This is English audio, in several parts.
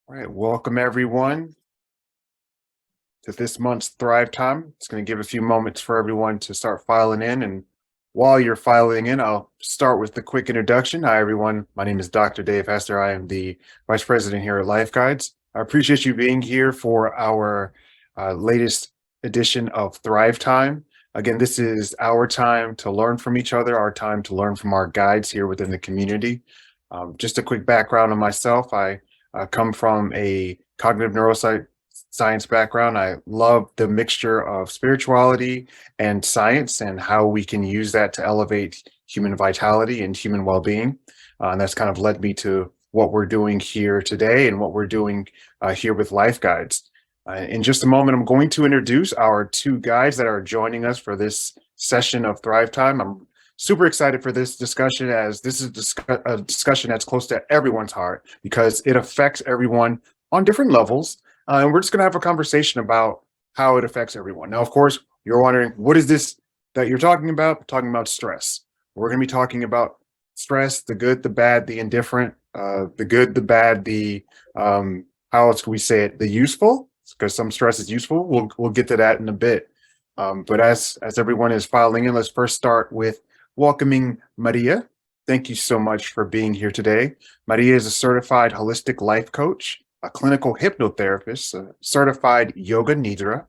All right, welcome everyone to this month's Thrive Time. It's going to give a few moments for everyone to start filing in. And while you're filing in, I'll start with the quick introduction. Hi, everyone. My name is Dr. Dave Hester. I am the Vice President here at LifeGuides. I appreciate you being here for our latest edition of Thrive Time. Again, this is our time to learn from each other, our time to learn from our guides here within the community. Just a quick background on myself. I come from a cognitive neuroscience background. I love the mixture of spirituality and science and how we can use that to elevate human vitality and human well-being. And that's kind of led me to what we're doing here today and what we're doing here with LifeGuides. In just a moment, I'm going to introduce our two guides that are joining us for this session of Thrive Time. I'm super excited for this discussion, as this is a discussion that's close to everyone's heart because it affects everyone on different levels. And we're just going to have a conversation about how it affects everyone. Now, of course, you're wondering, what is this that you're talking about? We're talking about stress. We're going to be talking about stress, the good, the bad, the indifferent, the good, the bad, the, how else can we say it? The useful, because some stress is useful. We'll get to that in a bit. But as everyone is filing in, let's first start with welcoming Maria. Thank you so much for being here today. Maria is a certified holistic life coach, a clinical hypnotherapist, a certified yoga nidra,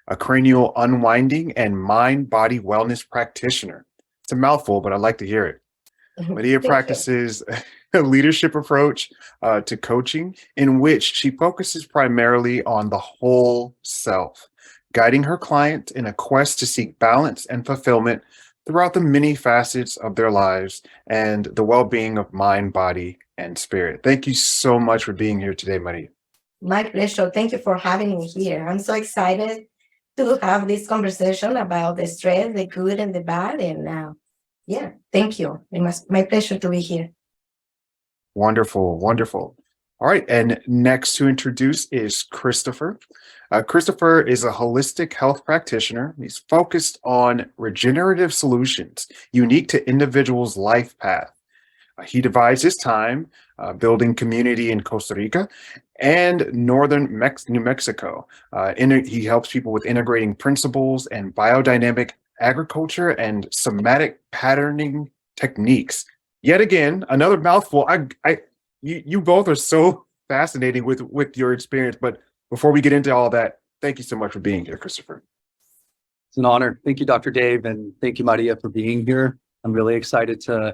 a cranial unwinding and mind-body wellness practitioner. It's a mouthful, but I like to hear it. Maria practices a leadership approach to coaching, in which she focuses primarily on the whole self, guiding her client in a quest to seek balance and fulfillment throughout the many facets of their lives and the well-being of mind, body, and spirit. Thank you so much for being here today, Maria. My pleasure. Thank you for having me here. I'm so excited to have this conversation about the stress, the good and the bad. And thank you. It's my pleasure to be here. Wonderful, wonderful. All right, and next to introduce is Christopher. Christopher is a holistic health practitioner. He's focused on regenerative solutions unique to individuals' life path. He divides his time building community in Costa Rica and northern New Mexico. He helps people with integrating principles and biodynamic agriculture and somatic patterning techniques. Yet again, another mouthful. You both are so fascinating with your experience. But before we get into all that, thank you so much for being here, Christopher. It's an honor. Thank you, Dr. Dave, and thank you, Maria, for being here. I'm really excited to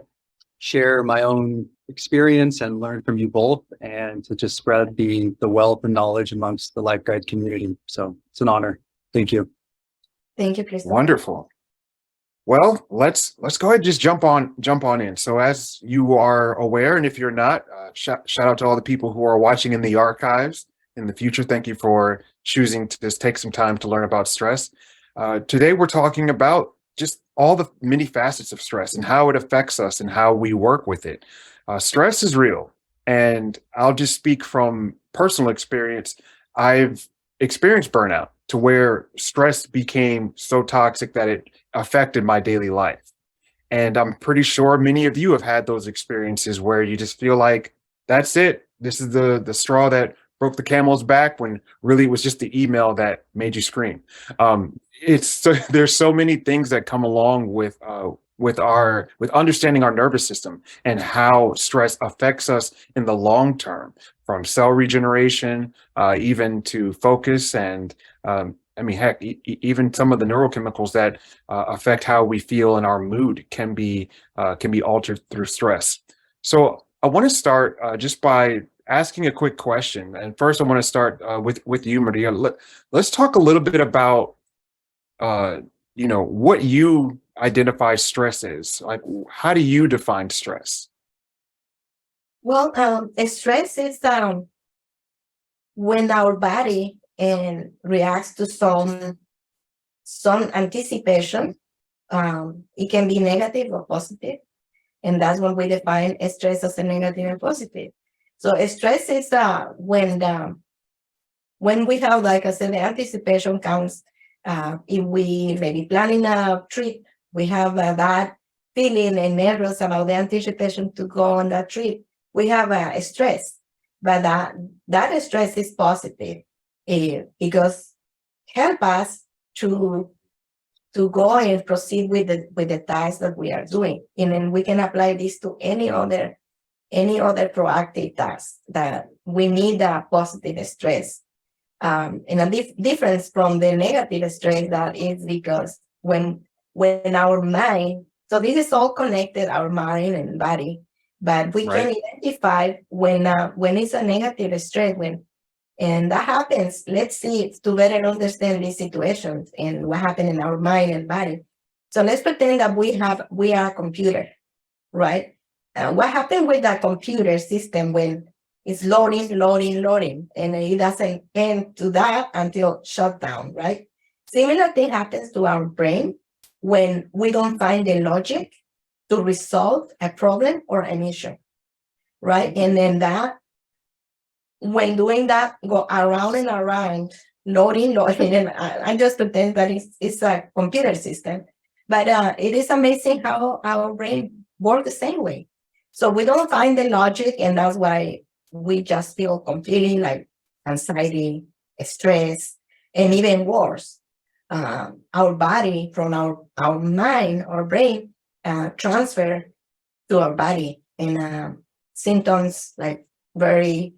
share my own experience and learn from you both, and to just spread the wealth and knowledge amongst the LifeGuide community. So it's an honor. Thank you. Thank you, Christopher. Wonderful. Well, let's go ahead and just jump on in. So as you are aware, and if you're not, shout out to all the people who are watching in the archives in the future. Thank you for choosing to just take some time to learn about stress. Today, we're talking about just all the many facets of stress and how it affects us and how we work with it. Stress is real, and I'll just speak from personal experience. I've experienced burnout to where stress became so toxic that it affected my daily life. And I'm pretty sure many of you have had those experiences where you just feel like that's it. This is the straw that broke the camel's back, when really it was just the email that made you scream. There's so many things that come along with understanding our nervous system and how stress affects us in the long term, from cell regeneration, even to focus, and heck, even some of the neurochemicals that affect how we feel and our mood can be altered through stress. So I want to start just by asking a quick question. And first, I want to start with you, Maria. Let's talk a little bit about what you identify stress is. Like, how do you define stress? Well, stress is when our body reacts to some anticipation. It can be negative or positive, and that's when we define stress as a negative and positive. So stress is when we have, like I said, the anticipation counts. If we maybe planning a trip, we have that feeling and nervous about the anticipation to go on that trip. We have stress. but that stress is positive, because help us to go and proceed with the tasks that we are doing. And then we can apply this to any other proactive task that we need a positive stress. And a difference from the negative stress, that is because when our mind, so this is all connected, our mind and body, but we can identify when it's a negative stress, and that happens. Let's see, to better understand these situations and what happened in our mind and body. So let's pretend that we are a computer, right? What happened with that computer system when it's loading, and it doesn't end to that until shutdown, right? Similar thing happens to our brain when we don't find the logic to resolve a problem or an issue, right? And then when doing that, go around and around, loading, and I just pretend that it's a computer system. But it is amazing how our brain works the same way. So we don't find the logic, and that's why we just feel completely like anxiety, stress, and even worse. Our body from our mind or brain transfer to our body, and symptoms like very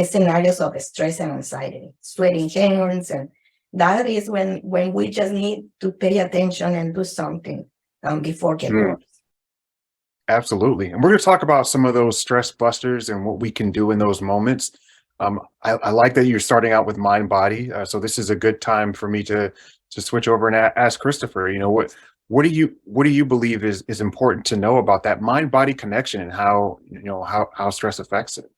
scenarios of stress and anxiety, sweating hands, and that is when we just need to pay attention and do something before getting worse. Absolutely. And we're going to talk about some of those stress busters and what we can do in those moments. I like that you're starting out with mind body. So this is a good time for me to switch over and ask Christopher, what do you believe is important to know about that mind body connection and how stress affects it?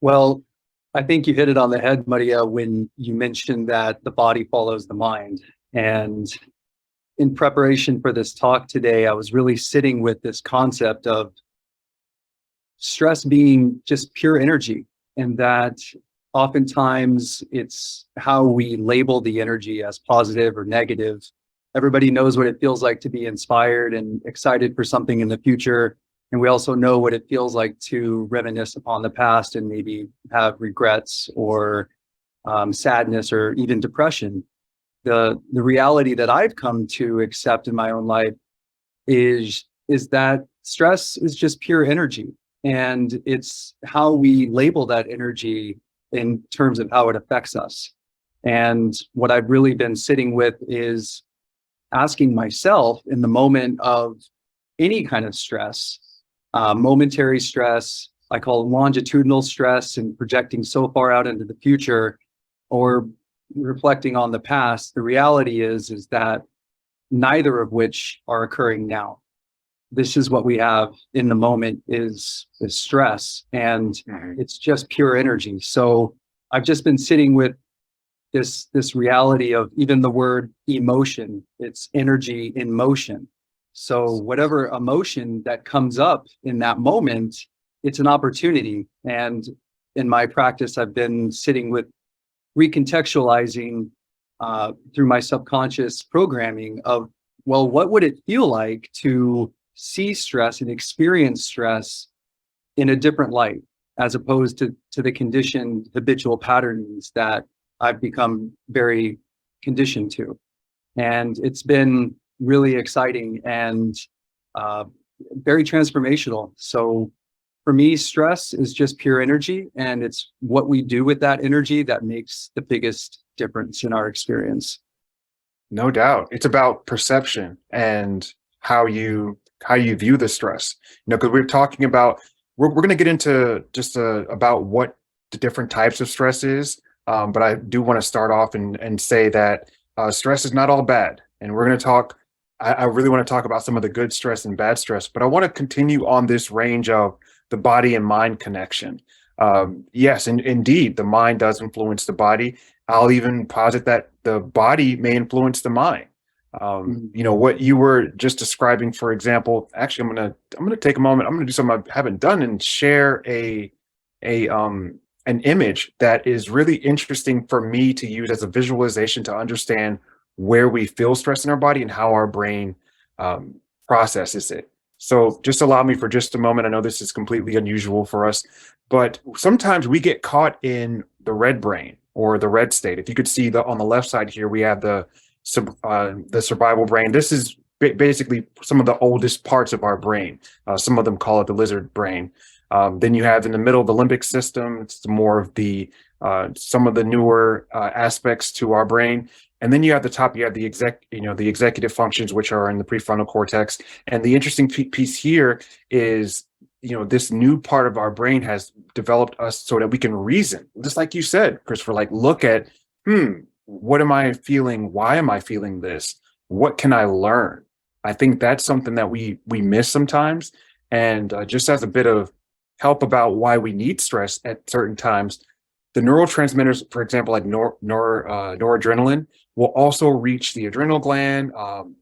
Well, I think you hit it on the head, Maria, when you mentioned that the body follows the mind. And in preparation for this talk today, I was really sitting with this concept of stress being just pure energy, and that oftentimes it's how we label the energy as positive or negative. Everybody knows what it feels like to be inspired and excited for something in the future. And we also know what it feels like to reminisce upon the past and maybe have regrets or sadness or even depression. The reality that I've come to accept in my own life is that stress is just pure energy. And it's how we label that energy in terms of how it affects us. And what I've really been sitting with is asking myself in the moment of any kind of stress, momentary stress, I call longitudinal stress, and projecting so far out into the future, or reflecting on the past. The reality is that neither of which are occurring now. This is what we have in the moment is stress, and it's just pure energy. So I've just been sitting with this reality of even the word emotion, it's energy in motion. So whatever emotion that comes up in that moment, it's an opportunity. And in my practice, I've been sitting with recontextualizing through my subconscious programming of, well, what would it feel like to see stress and experience stress in a different light, as opposed to the conditioned habitual patterns that I've become very conditioned to. And it's been really exciting and very transformational. So for me, stress is just pure energy, and it's what we do with that energy that makes the biggest difference in our experience. No doubt. It's about perception and how you view the stress. Because we're talking about, we're going to get into just about what the different types of stress is. But I do want to start off and say that stress is not all bad. And we're going to talk, I really want to talk about some of the good stress and bad stress, but I want to continue on this range of the body and mind connection. Yes, and indeed, the mind does influence the body. I'll even posit that the body may influence the mind. What you were just describing, for example, actually, I'm gonna take a moment. I'm gonna do something I haven't done and share an image that is really interesting for me to use as a visualization to understand where we feel stress in our body and how our brain processes it. So just allow me for just a moment. I know this is completely unusual for us, but sometimes we get caught in the red brain or the red state. If you could see on the left side here, we have the survival brain. This is basically some of the oldest parts of our brain. Some of them call it the lizard brain. Then you have in the middle the limbic system. It's more of the some of the newer aspects to our brain. And then you have the top, you have the the executive functions, which are in the prefrontal cortex. And the interesting piece here is, this new part of our brain has developed us so that we can reason, just like you said, Christopher, like look at, what am I feeling? Why am I feeling this? What can I learn? I think that's something that we miss sometimes. And just as a bit of help about why we need stress at certain times, the neurotransmitters, for example, like noradrenaline, will also reach the adrenal gland.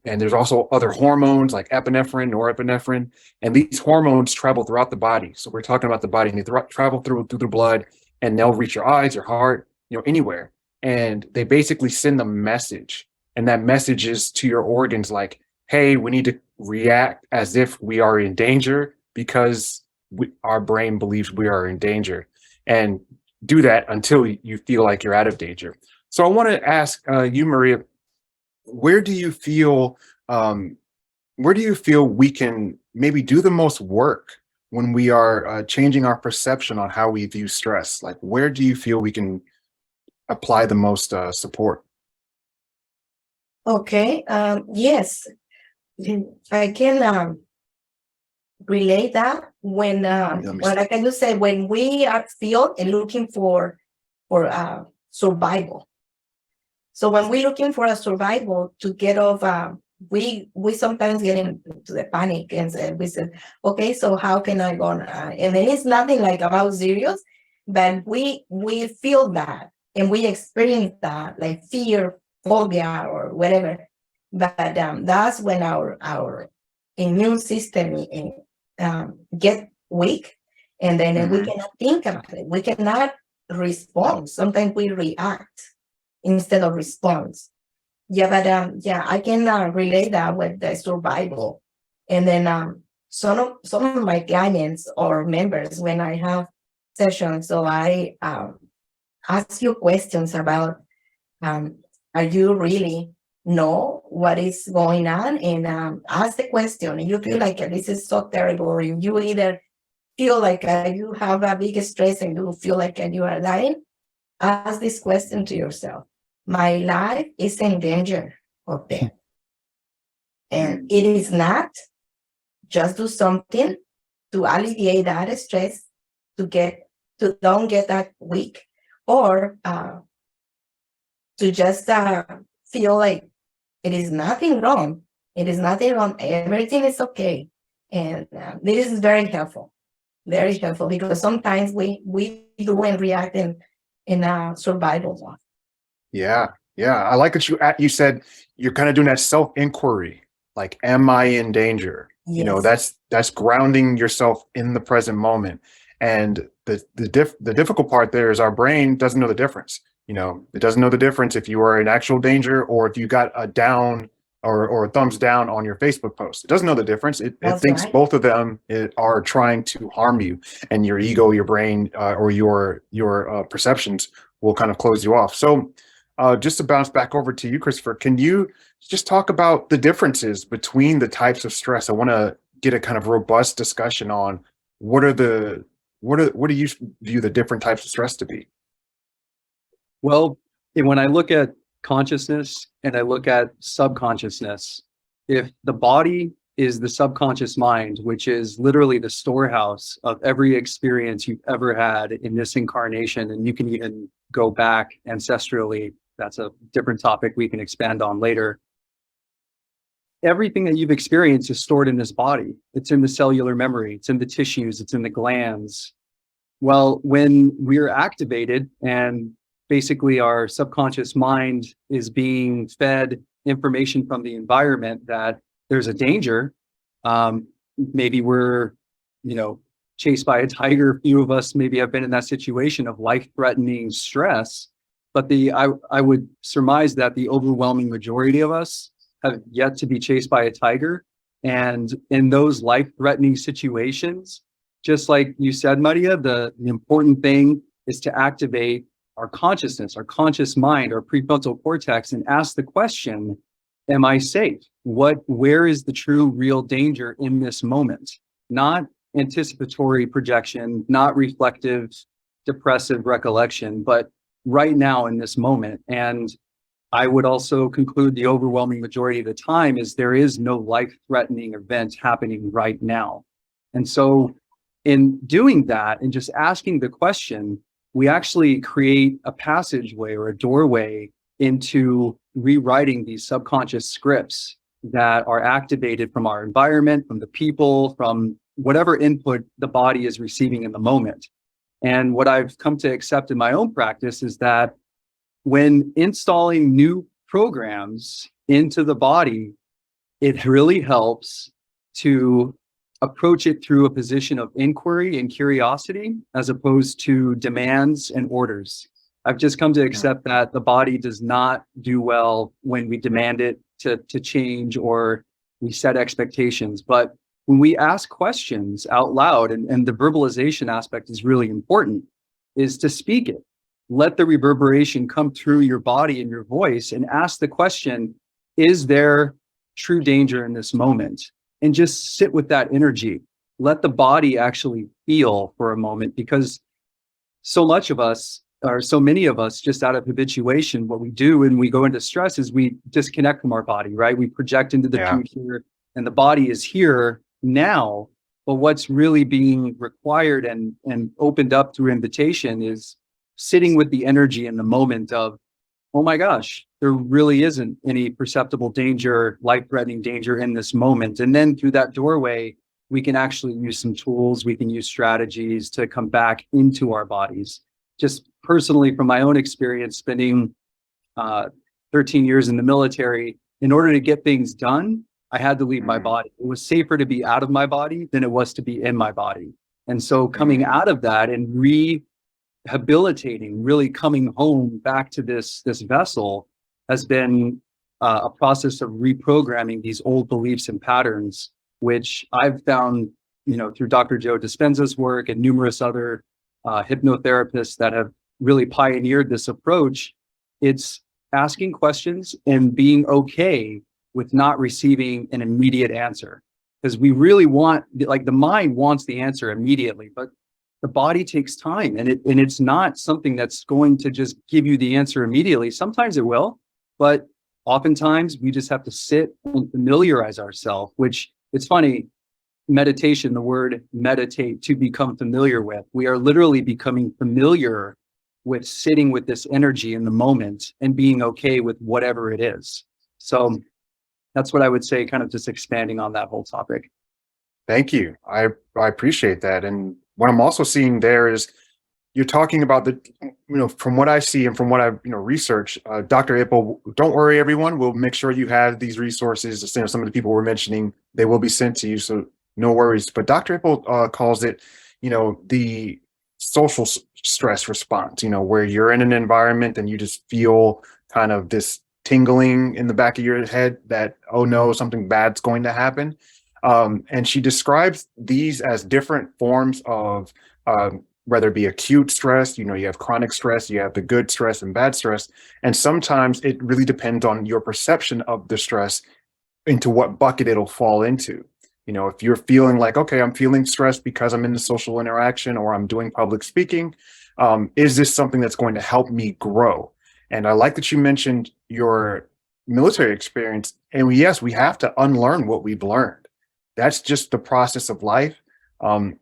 And there's also other hormones like epinephrine, norepinephrine, and these hormones travel throughout the body. So we're talking about the body, and they travel through the blood, and they'll reach your eyes, your heart, anywhere. And they basically send a message, and that message is to your organs like, hey, we need to react as if we are in danger because our brain believes we are in danger, and do that until you feel like you're out of danger. So I want to ask you, Maria, where do you feel we can maybe do the most work when we are changing our perception on how we view stress? Like, where do you feel we can apply the most support? Okay. Yes, I can relate that when like I just said, when we are feel and looking for survival. So when we're looking for a survival to get off, we sometimes get into the panic and we said, okay, so how can I go? And then it's nothing like about serious, but we feel that and we experience that, like fear, phobia, or whatever. But that's when our immune system get weak, and then we cannot think about it. We cannot respond. Sometimes we react instead of response. Yeah, but I can relate that with the survival. And then some of my clients or members, when I have sessions, so I ask you questions about, are you really know what is going on? And ask the question. You feel like this is so terrible, or you either feel like you have a big stress and you feel like you are dying. Ask this question to yourself. My life is in danger of death. And it is not. Just do something to alleviate that stress, to don't get that weak, or to just feel like it is nothing wrong. It is nothing wrong. Everything is okay. And this is very helpful because sometimes we do and react in a survival mode. Yeah. I like that you said you're kind of doing that self-inquiry. Like, am I in danger? Yes. That's grounding yourself in the present moment. And the difficult part there is our brain doesn't know the difference. It doesn't know the difference if you are in actual danger or if you got a down or a thumbs down on your Facebook post. It doesn't know the difference. It thinks right. both of them are trying to harm you, and your ego, your brain, or your perceptions will kind of close you off. So just to bounce back over to you, Christopher, can you just talk about the differences between the types of stress? I want to get a kind of robust discussion on what do you view the different types of stress to be? Well, when I look at consciousness and I look at subconsciousness, if the body is the subconscious mind, which is literally the storehouse of every experience you've ever had in this incarnation, and you can even go back ancestrally, that's a different topic we can expand on later. Everything that you've experienced is stored in this body. It's in the cellular memory, it's in the tissues, it's in the glands. Well, when we're activated and basically our subconscious mind is being fed information from the environment that there's a danger, maybe we're, chased by a tiger. A few of us maybe have been in that situation of life-threatening stress, but I would surmise that the overwhelming majority of us have yet to be chased by a tiger. And in those life-threatening situations, just like you said, Maria, the important thing is to activate our consciousness, our conscious mind, our prefrontal cortex, and ask the question, am I safe? Where is the true real danger in this moment? Not anticipatory projection, not reflective, depressive recollection, but right now in this moment. And I would also conclude the overwhelming majority of the time is there is no life-threatening event happening right now. And so in doing that and just asking the question, we actually create a passageway or a doorway into rewriting these subconscious scripts that are activated from our environment, from the people, from whatever input the body is receiving in the moment. And what I've come to accept in my own practice is that when installing new programs into the body, it really helps to approach it through a position of inquiry and curiosity as opposed to demands and orders. I've just come to accept that the body does not do well when we demand it to change or we set expectations. But when we ask questions out loud, and the verbalization aspect is really important, is to speak it. Let the reverberation come through your body and your voice and ask the question, is there true danger in this moment? And just sit with that energy. Let the body actually feel for a moment, because so much of us, or so many of us, just out of habituation, what we do when we go into stress is we disconnect from our body, right? We project into the future, and the body is here now. But what's really being required and opened up through invitation is sitting with the energy in the moment of, oh my gosh, there really isn't any perceptible danger, life-threatening danger in this moment. And then through that doorway, we can actually use some tools, we can use strategies to come back into our bodies. Just personally, from my own experience, spending 13 years in the military, in order to get things done, I had to leave my body. It was safer to be out of my body than it was to be in my body. And so coming out of that and rehabilitating, really coming home back to this vessel has been a process of reprogramming these old beliefs and patterns, which I've found, through Dr. Joe Dispenza's work and numerous other hypnotherapists that have really pioneered this approach. It's asking questions and being okay with not receiving an immediate answer, because we really want, like, the mind wants the answer immediately, but the body takes time, and it's not something that's going to just give you the answer immediately. Sometimes it will, but oftentimes we just have to sit and familiarize ourselves, which, it's funny, meditation, the word meditate, to become familiar with. We are literally becoming familiar with sitting with this energy in the moment and being okay with whatever it is. So that's what I would say, kind of just expanding on that whole topic. Thank you. I appreciate that. And what I'm also seeing there is you're talking about from what I see and from what I've, researched, Dr. Ipple, don't worry, everyone, we'll make sure you have these resources. Some of the people we're mentioning, they will be sent to you. So no worries. But Dr. Ipple calls it, the social stress response, where you're in an environment and you just feel kind of this tingling in the back of your head that, oh no, something bad's going to happen. And she describes these as different forms of, whether it be acute stress, you have chronic stress, you have the good stress and bad stress. And sometimes it really depends on your perception of the stress into what bucket it'll fall into. If you're feeling like, okay, I'm feeling stressed because I'm in the social interaction or I'm doing public speaking, is this something that's going to help me grow? And I like that you mentioned your military experience. And yes, we have to unlearn what we've learned. That's just the process of life.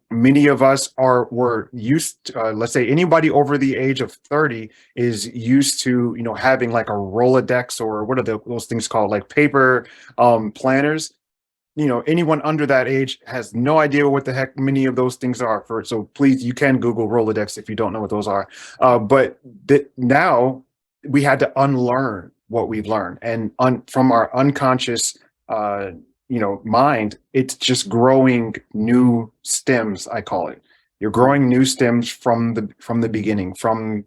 Many of us were used to, let's say anybody over the age of 30 is used to, having like a Rolodex, or what are those things called, like paper planners. Anyone under that age has no idea what the heck many of those things are. So please, you can Google Rolodex if you don't know what those are. But now we had to unlearn what we've learned, and from our unconscious, mind, it's just growing new stems. I call it. You're growing new stems from the beginning, from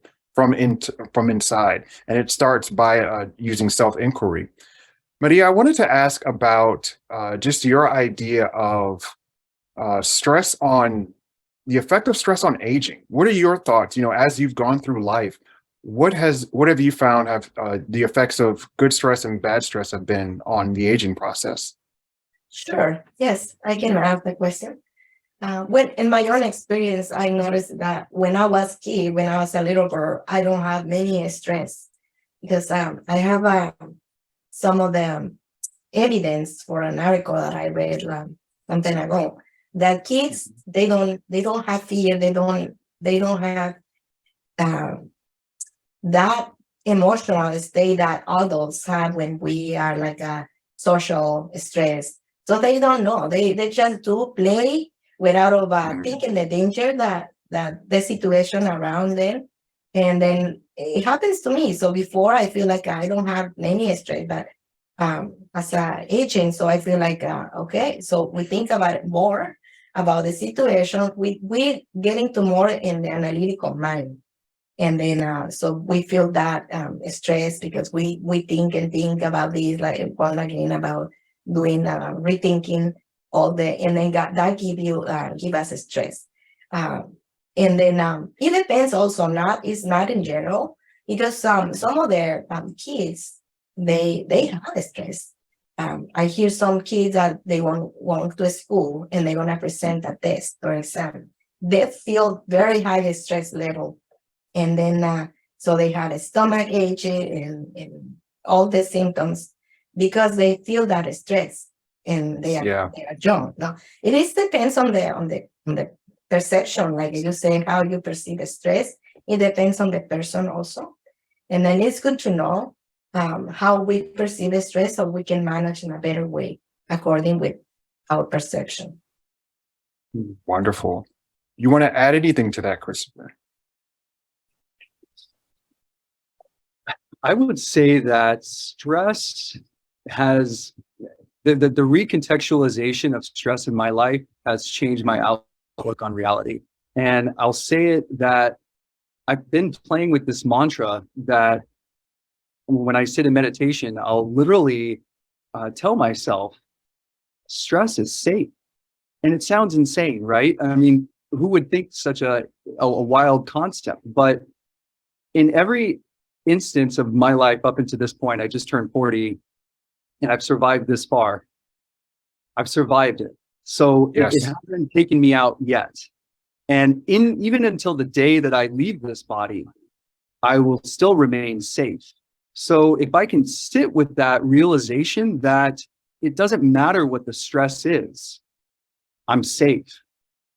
inside, and it starts by using self-inquiry. Maria, I wanted to ask about just your idea of stress on the effect of stress on aging. What are your thoughts? As you've gone through life, what have you found have the effects of good stress and bad stress have been on the aging process? Sure. Yes, I can ask the question. When in my own experience, I noticed that when I was kid, when I was a little girl, I don't have many stress because I have some of the evidence for an article that I read some time ago that kids they don't have fear, they don't have that emotional state that adults have when we are like a social stress. So they don't know. They just do play without thinking the danger that the situation around them. And then it happens to me. So before I feel like I don't have any stress, but as a agent, so I feel like okay. So we think about it more about the situation. We get into more in the analytical mind. And then, so we feel that stress because we think and think about this, like one again about doing rethinking all and then that give us stress. And then it depends also. It's not in general because some of their kids they have stress. I hear some kids that they want to school and they want to present a test or exam. They feel very high stress level. And then, so they had a stomach ache and all the symptoms because they feel that stress and they are young. Now, it is depends on the perception, like you say, how you perceive stress. It depends on the person also. And then it's good to know how we perceive stress so we can manage in a better way according with our perception. Wonderful. You want to add anything to that, Christopher? I would say that stress has the recontextualization of stress in my life has changed my outlook on reality. And I'll say it that I've been playing with this mantra that when I sit in meditation, I'll literally tell myself, stress is safe. And it sounds insane, right? I mean, who would think such a wild concept? But in every instance of my life up until this point, I just turned 40 and I've survived this far. I've survived it. So it hasn't taken me out yet. And even until the day that I leave this body, I will still remain safe. So if I can sit with that realization that it doesn't matter what the stress is, I'm safe.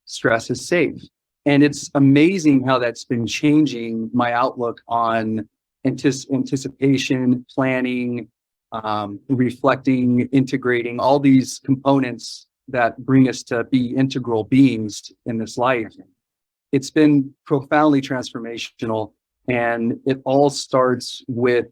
Stress is safe. And it's amazing how that's been changing my outlook on anticipation, planning, reflecting, integrating all these components that bring us to be integral beings in this life. It's been profoundly transformational. And it all starts with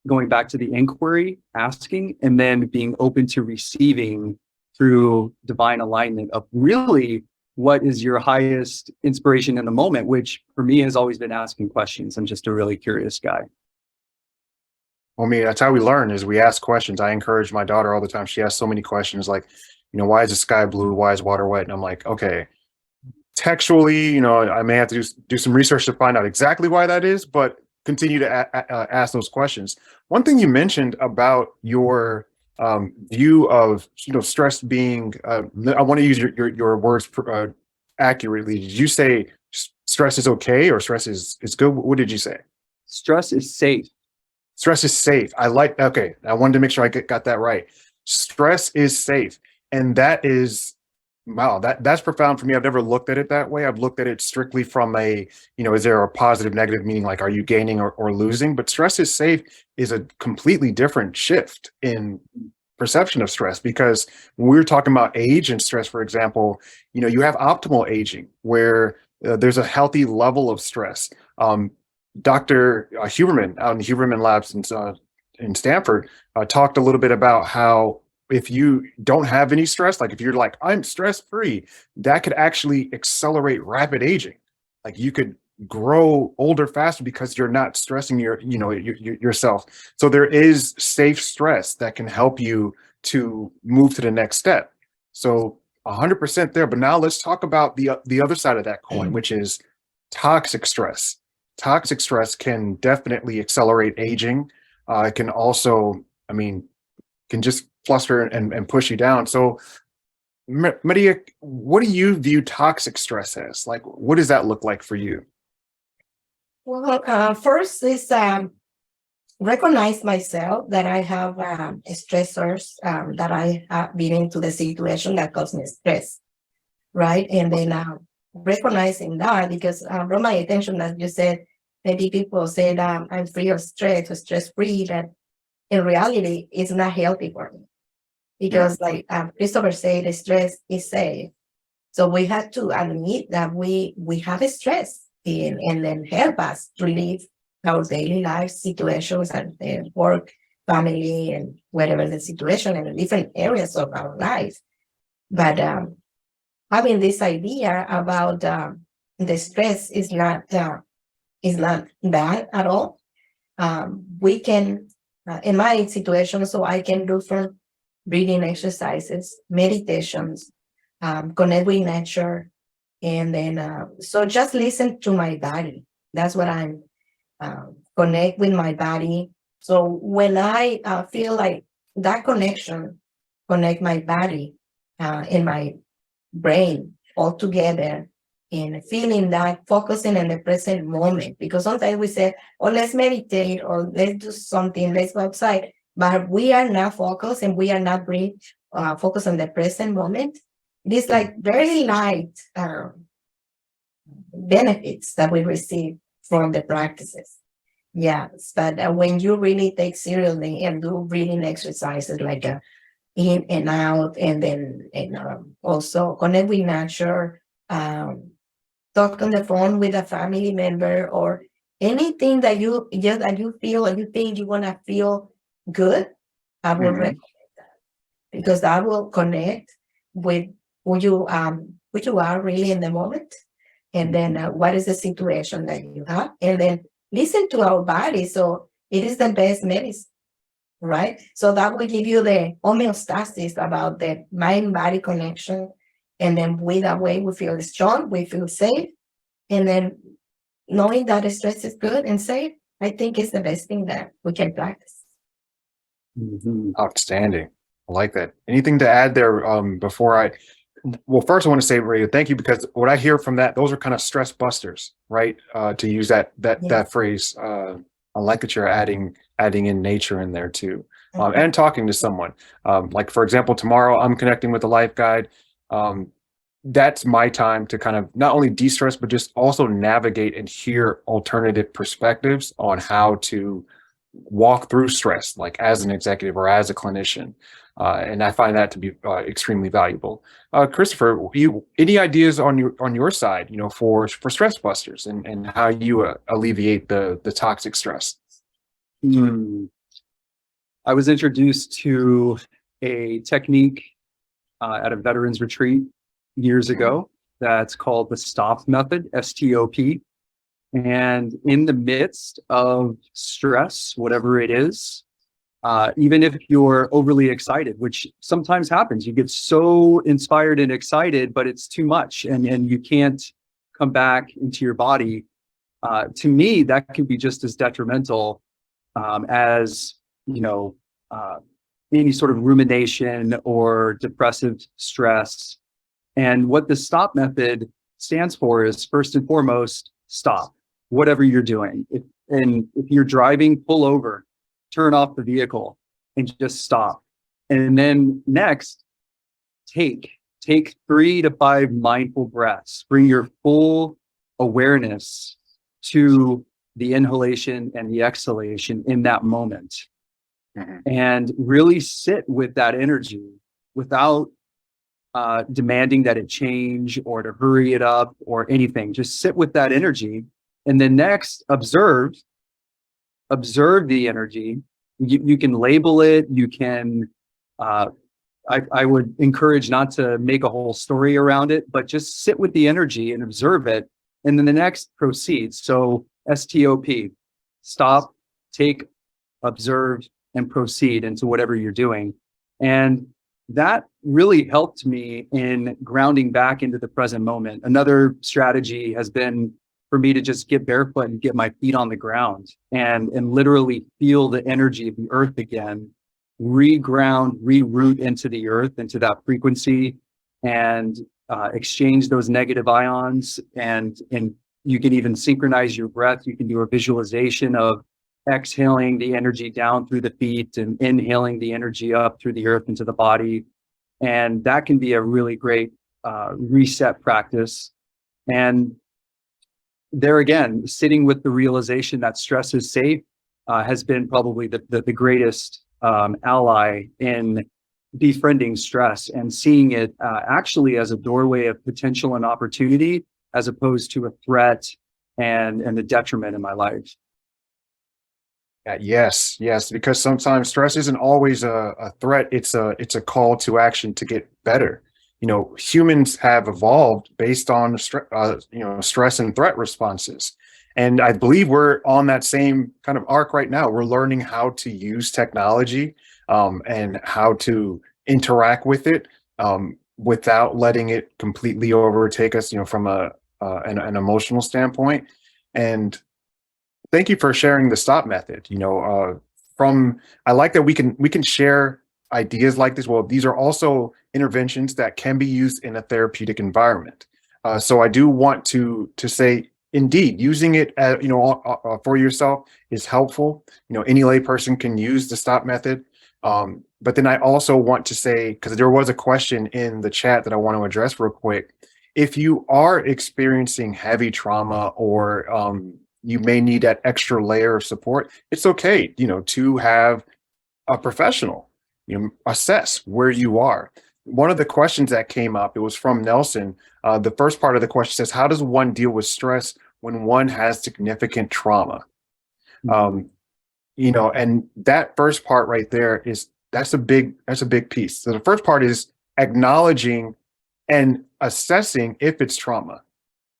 going back to the inquiry, asking, and then being open to receiving through divine alignment of really what is your highest inspiration in the moment, which for me has always been asking questions. I'm just a really curious guy. Well, I mean, that's how we learn is we ask questions. I encourage my daughter all the time. She asks so many questions like, why is the sky blue? Why is water wet? And I'm like, okay, textually, I may have to do some research to find out exactly why that is, but continue to ask those questions. One thing you mentioned about your view of stress being I want to use your words accurately. Did you say stress is okay or stress is good? What did you say? Stress is safe. Stress is safe. I wanted to make sure I got that right. Stress is safe. And that is, wow, that's profound for me. I've never looked at it that way. I've looked at it strictly from is there a positive, negative, meaning like, are you gaining or losing? But stress is safe is a completely different shift in perception of stress, because when we were talking about age and stress, for example, you have optimal aging where there's a healthy level of stress. Dr. Huberman out in the Huberman Labs in Stanford talked a little bit about how if you don't have any stress, like if you're like, I'm stress free, that could actually accelerate rapid aging. Like you could grow older faster because you're not stressing yourself. So there is safe stress that can help you to move to the next step. So 100% there. But now let's talk about the other side of that coin, which is toxic stress. Toxic stress can definitely accelerate aging. It can also, can just fluster and push you down. So Maria, what do you view toxic stress as? Like, what does that look like for you? Well, first is recognize myself that I have stressors, that I have been into the situation that cause me stress, right? And then recognizing that, because brought my attention that you said, maybe people say that I'm free of stress or stress-free, that in reality, it's not healthy for me. Because like Christopher said, stress is safe. So we have to admit that we have a stress and then help us to live our daily life situations and work, family, and whatever the situation in different areas of our life. But having this idea about the stress is not bad at all. We can, in my situation, so I can do from breathing exercises, meditations, connect with nature, and then so just listen to my body. That's what I'm connect with my body. So when I feel like that connection, connect my body and my brain all together, and feeling that, focusing in the present moment. Because sometimes we say, oh, let's meditate or let's do something, let's go outside. But we are not focused and we are not focused on the present moment. It is like very light benefits that we receive from the practices. Yes, but when you really take seriously and do breathing exercises like in and out, and then also connect with nature, talk on the phone with a family member, or anything that you feel or you think you want to feel good, I will recommend that, because that will connect with who you are really in the moment, and then what is the situation that you have, and then listen to our body. So it is the best medicine, right? So that will give you the homeostasis about the mind-body connection, and then with that way we feel strong, we feel safe, and then knowing that stress is good and safe, I think is the best thing that we can practice. Outstanding. I like that. Anything to add there before well, first I want to say, Maria, thank you, because what I hear from that, those are kind of stress busters, right? To use that phrase. I like that you're adding in nature in there too, and talking to someone. Like for example, tomorrow I'm connecting with the LifeGuide. That's my time to kind of not only de-stress, but just also navigate and hear alternative perspectives on how to walk through stress, like as an executive or as a clinician. And I find that to be extremely valuable. Christopher, any ideas on your side, for stress busters and how you alleviate the toxic stress? I was introduced to a technique at a veterans retreat years ago that's called the STOP method, STOP. And in the midst of stress, whatever it is, even if you're overly excited, which sometimes happens, you get so inspired and excited, but it's too much and you can't come back into your body. To me, that can be just as detrimental as, any sort of rumination or depressive stress. And what the STOP method stands for is, first and foremost, stop whatever you're doing. If you're driving, pull over, turn off the vehicle and just stop. And then next, take 3 to 5 mindful breaths. Bring your full awareness to the inhalation and the exhalation in that moment. And really sit with that energy without demanding that it change or to hurry it up or anything. Just sit with that energy. And then next, observe the energy. You can label it. You can, I would encourage not to make a whole story around it, but just sit with the energy and observe it. And then the next, proceed. So STOP, stop, take, observe, and proceed into whatever you're doing. And that really helped me in grounding back into the present moment. Another strategy has been for me to just get barefoot and get my feet on the ground and literally feel the energy of the earth again, reground, reroot into the earth, into that frequency, and exchange those negative ions. And you can even synchronize your breath. You can do a visualization of exhaling the energy down through the feet and inhaling the energy up through the earth into the body. And that can be a really great reset practice. And there again, sitting with the realization that stress is safe has been probably the greatest ally in befriending stress and seeing it actually as a doorway of potential and opportunity, as opposed to a threat and the detriment in my life. Yes, because sometimes stress isn't always a threat. It's a call to action to get better. Humans have evolved based on stress and threat responses. And I believe we're on that same kind of arc right now. We're learning how to use technology and how to interact with it without letting it completely overtake us, from an emotional standpoint. And thank you for sharing the stop method. I like that we can share ideas like this. Well, these are also interventions that can be used in a therapeutic environment. So I do want to say, indeed, using it for yourself is helpful. Any layperson can use the stop method. But then I also want to say, because there was a question in the chat that I want to address real quick. If you are experiencing heavy trauma or you may need that extra layer of support, it's okay, to have a professional, assess where you are. One of the questions that came up, it was from Nelson. The first part of the question says, how does one deal with stress when one has significant trauma? And that first part right there that's a big piece. So the first part is acknowledging and assessing if it's trauma.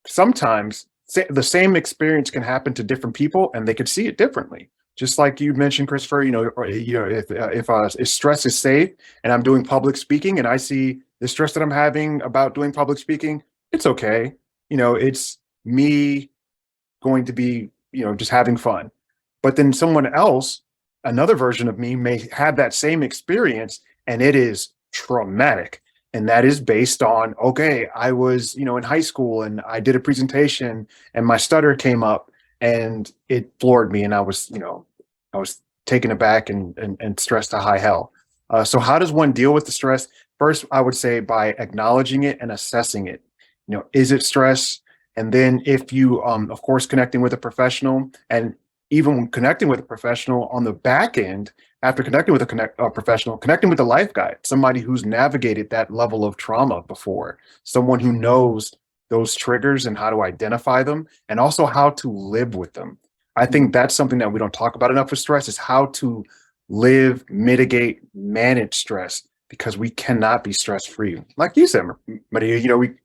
Sometimes the same experience can happen to different people and they could see it differently. Just like you mentioned, Christopher, if stress is safe and I'm doing public speaking and I see the stress that I'm having about doing public speaking, it's okay. It's me going to be, just having fun. But then someone else, another version of me, may have that same experience and it is traumatic. And that is based on, okay, I was, in high school and I did a presentation and my stutter came up and it floored me and I was taken aback and stressed to high hell. So how does one deal with the stress? First, I would say by acknowledging it and assessing it. Is it stress? And then if you, of course, connecting with a professional, and even when connecting with a professional on the back end, after connecting with a professional, connecting with a LifeGuide, somebody who's navigated that level of trauma before, someone who knows those triggers and how to identify them, and also how to live with them. I think that's something that we don't talk about enough with stress, is how to live, mitigate, manage stress, because we cannot be stress-free. Like you said, Maria,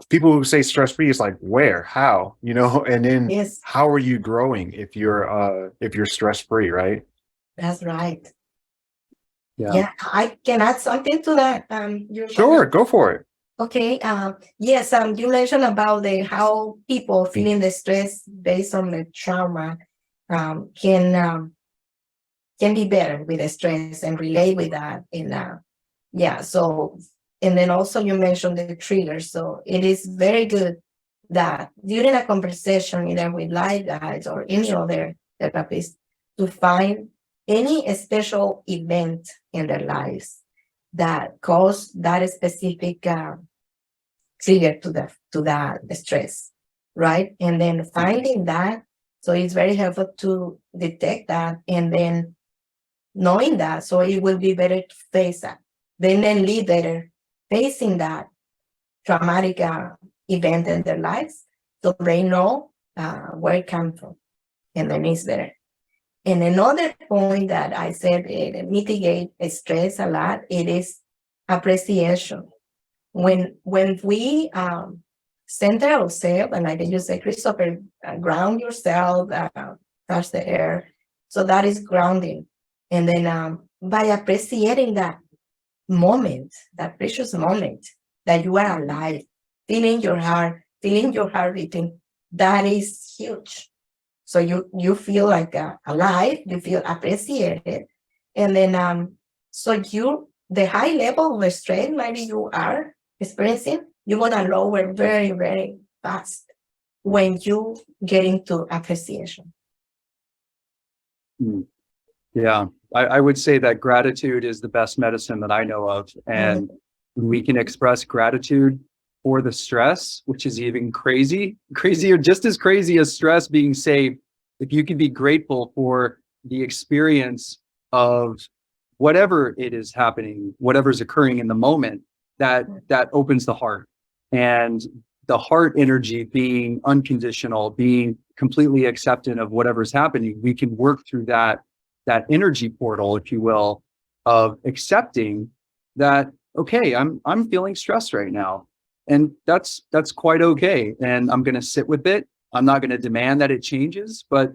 people who say stress-free is like, where, how, and then Yes. how are you growing if you're stress-free, right? That's right. Yeah. Yeah, I can add something to that. Sure, go for it. Okay. Yes. You mentioned about how people feeling the stress based on the trauma can be better with the stress and relate with that. Yeah. So, and then also you mentioned the triggers. So it is very good that during a conversation, either with LifeGuides or any other therapist, to find any special event in their lives that caused that specific trigger to that stress, right? And then finding that, so it's very helpful to detect that, and then knowing that, so it will be better to face that. Then live better facing that traumatic event in their lives, so they know where it comes from, and then it's better. And another point that I said mitigate stress a lot, it is appreciation. When we center yourself, and like you say, Christopher, ground yourself, touch the air. So that is grounding. And then by appreciating that moment, that precious moment that you are alive, feeling your heart beating, that is huge. So you feel like alive, you feel appreciated. And then so the high level of stress maybe you are experiencing, you're gonna lower very, very fast when you get into appreciation. Yeah, I would say that gratitude is the best medicine that I know of. And we can express gratitude for the stress, which is even crazier, just as crazy as stress being saved. If you can be grateful for the experience of whatever it is happening, whatever's occurring in the moment, that opens the heart. And the heart energy being unconditional, being completely acceptant of whatever's happening, we can work through that energy portal, if you will, of accepting that, okay, I'm feeling stressed right now. And that's quite okay. And I'm going to sit with it. I'm not going to demand that it changes, but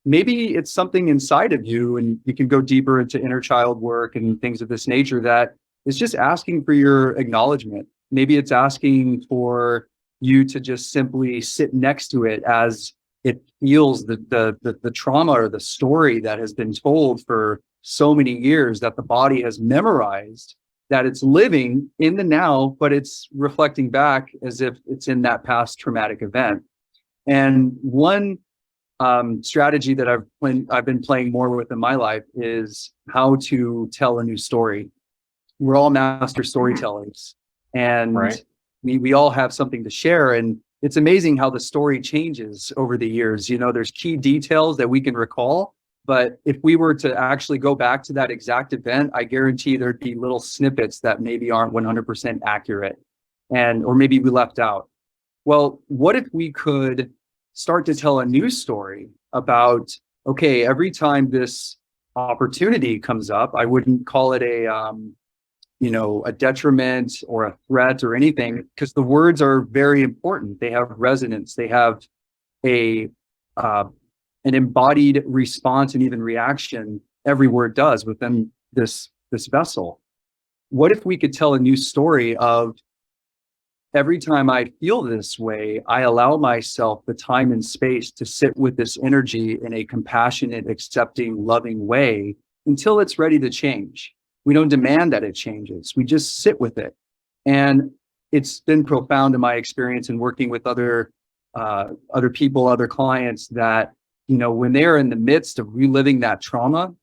maybe it's something inside of you, and you can go deeper into inner child work and things of this nature that is just asking for your acknowledgement. Maybe it's asking for you to just simply sit next to it as it feels the trauma or the story that has been told for so many years that the body has memorized, that it's living in the now, but it's reflecting back as if it's in that past traumatic event. And one strategy that I've been playing more with in my life is how to tell a new story. We're all master storytellers, and Right. we all have something to share. And it's amazing how the story changes over the years. You know, there's key details that we can recall, but if we were to actually go back to that exact event, I guarantee there'd be little snippets that maybe aren't 100% accurate, or maybe we left out. Well, what if we could start to tell a new story about, okay, every time this opportunity comes up, I wouldn't call it a detriment or a threat or anything, because the words are very important. They have resonance. They have an embodied response and even reaction. Every word does within this vessel. What if we could tell a new story of, every time I feel this way, I allow myself the time and space to sit with this energy in a compassionate, accepting, loving way until it's ready to change. We don't demand that it changes. We just sit with it. And it's been profound in my experience in working with other people, other clients, that, you know, when they're in the midst of reliving that trauma,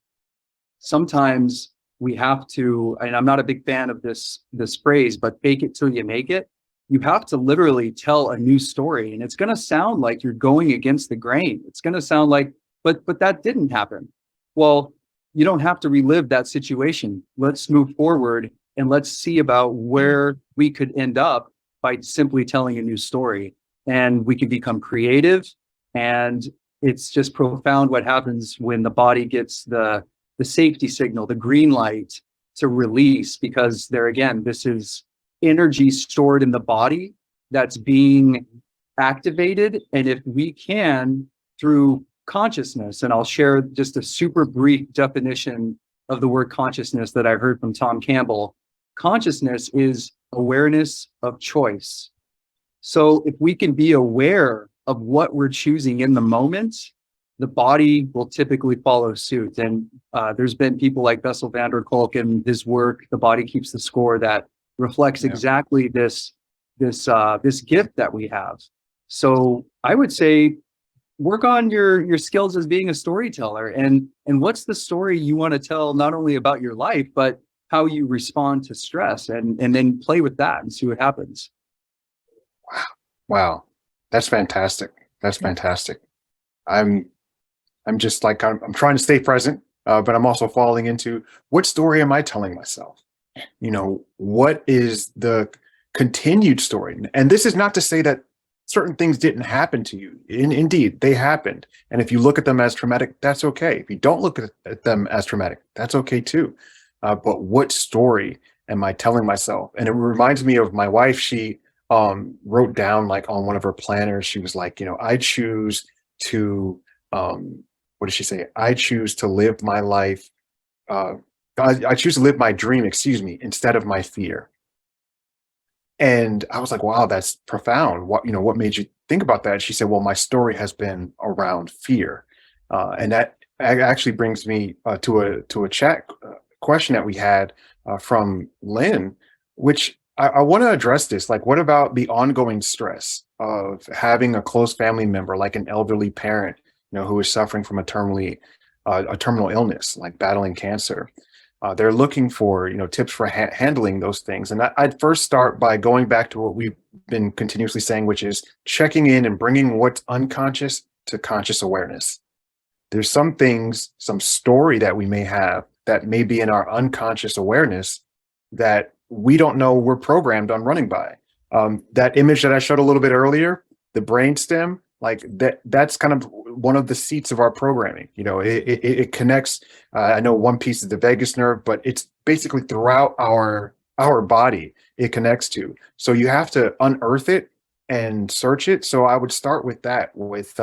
sometimes we have to, and I'm not a big fan of this phrase, but fake it till you make it. You have to literally tell a new story, and it's going to sound like you're going against the grain. It's going to sound like, but that didn't happen. Well, you don't have to relive that situation. Let's move forward and let's see about where we could end up by simply telling a new story. And we can become creative. And it's just profound what happens when the body gets the safety signal, the green light to release, because there again, this is energy stored in the body that's being activated. And if we can, through consciousness, and I'll share just a super brief definition of the word consciousness that I heard from Tom Campbell. Consciousness is awareness of choice. So if we can be aware of what we're choosing in the moment, the body will typically follow suit. And there's been people like Bessel van der Kolk and his work, The Body Keeps the Score, that reflects exactly this gift that we have. So I would say, work on your skills as being a storyteller, and what's the story you want to tell, not only about your life, but how you respond to stress, and then play with that and see what happens. Wow. That's fantastic. That's fantastic. I'm just like, I'm trying to stay present, but I'm also falling into, what story am I telling myself? You know, what is the continued story? And this is not to say that certain things didn't happen to you. Indeed, they happened. And if you look at them as traumatic, that's okay. If you don't look at them as traumatic, that's okay too. But what story am I telling myself? And it reminds me of my wife. She wrote down like on one of her planners, she was like, I choose to, what did she say? I choose to live my life. I choose to live my dream, excuse me, instead of my fear. And I was like, wow, that's profound. What made you think about that? She said, well, my story has been around fear. And that actually brings me to a chat question that we had from Lynn, which I want to address this. Like, what about the ongoing stress of having a close family member, like an elderly parent, who is suffering from a terminal illness, like battling cancer? They're looking for tips for handling those things. And I'd first start by going back to what we've been continuously saying, which is checking in and bringing what's unconscious to conscious awareness. There's some things, some story that we may have that may be in our unconscious awareness that we don't know we're programmed on running by. That image that I showed a little bit earlier, the brainstem, like that's kind of one of the seats of our programming. It connects. I know one piece is the vagus nerve, but it's basically throughout our body it connects to. So you have to unearth it and search it. So I would start with that, with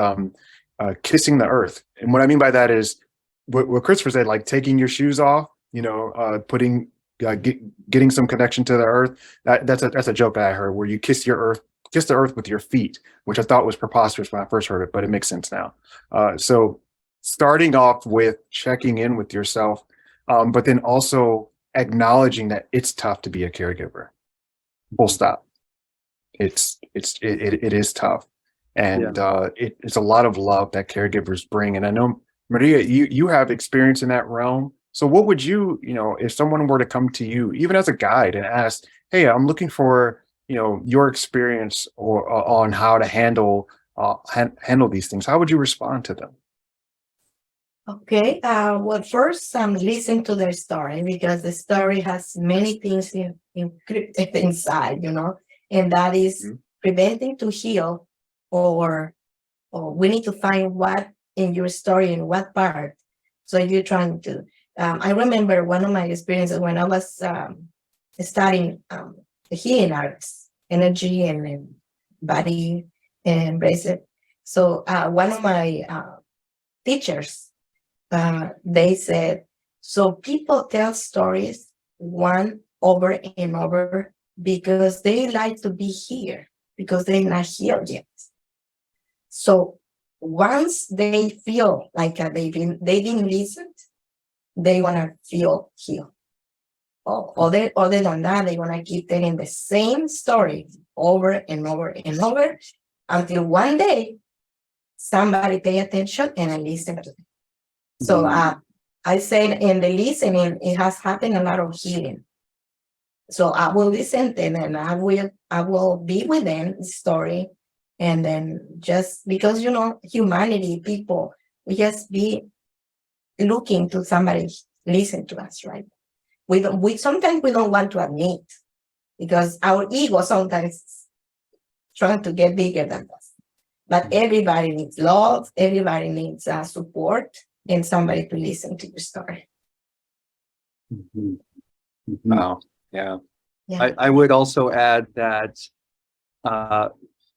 kissing the earth. And what I mean by that is what Christopher said, like taking your shoes off, putting getting some connection to the earth. That's a joke that I heard, where you kiss the earth with your feet, which I thought was preposterous when I first heard it, but it makes sense now. So starting off with checking in with yourself, but then also acknowledging that it's tough to be a caregiver. Full stop. It is tough. And it's a lot of love that caregivers bring. And I know, Maria, you have experience in that realm. So what would you, if someone were to come to you, even as a guide, and ask, hey, I'm looking for, your experience or on how to handle these things, how would you respond to them? Okay. Well, first, listen to their story, because the story has many things encrypted inside, and that is preventing to heal, or we need to find what in your story, in what part. So you're trying to. I remember one of my experiences when I was studying the healing arts, energy and body and bracelet. So one of my teachers, they said, so people tell stories one over and over because they like to be here, because they're not healed yet. So once they feel like they didn't listen, they want to feel healed. Other than that, they want to keep telling the same story over and over and over until one day somebody pay attention and listen to them. So I said in the listening, it has happened a lot of healing. So I will listen to them, and I will be with them the story, and then just because humanity, people, we just be looking to somebody listen to us, right? We sometimes we don't want to admit, because our ego sometimes trying to get bigger than us. But everybody needs love, everybody needs support, and somebody to listen to your story. Wow. Yeah. I would also add that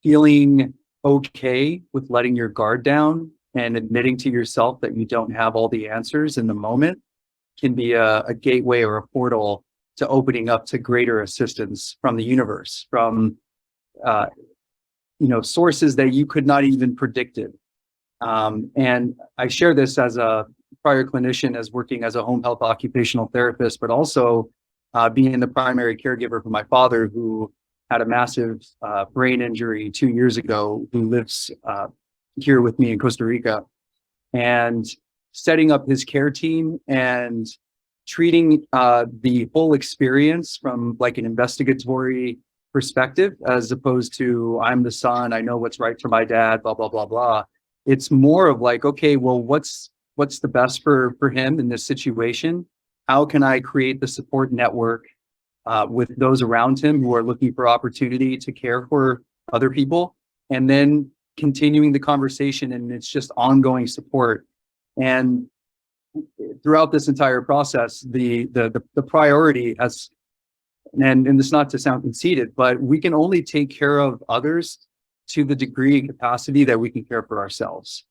feeling okay with letting your guard down and admitting to yourself that you don't have all the answers in the moment can be a gateway or a portal to opening up to greater assistance from the universe, from sources that you could not even predicted. And I share this as a prior clinician, as working as a home health occupational therapist, but also being the primary caregiver for my father, who had a massive brain injury 2 years ago, who lives here with me in Costa Rica. And setting up his care team and treating the whole experience from like an investigatory perspective, as opposed to I'm the son, I know what's right for my dad, blah, blah, blah, blah. It's more of like, okay, well, what's the best for him in this situation? How can I create the support network with those around him who are looking for opportunity to care for other people? And then continuing the conversation, and it's just ongoing support. And throughout this entire process, the priority has and this is not to sound conceited, but we can only take care of others to the degree and capacity that we can care for ourselves.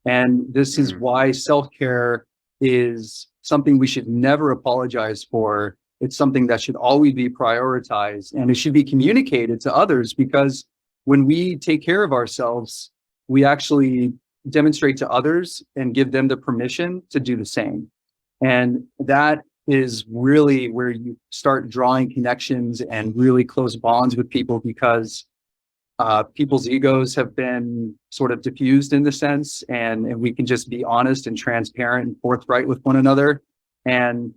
And this is why self-care is something we should never apologize for. It's something that should always be prioritized, and it should be communicated to others, because when we take care of ourselves, we actually demonstrate to others and give them the permission to do the same. And that is really where you start drawing connections and really close bonds with people, because people's egos have been sort of diffused in the sense, and we can just be honest and transparent and forthright with one another. And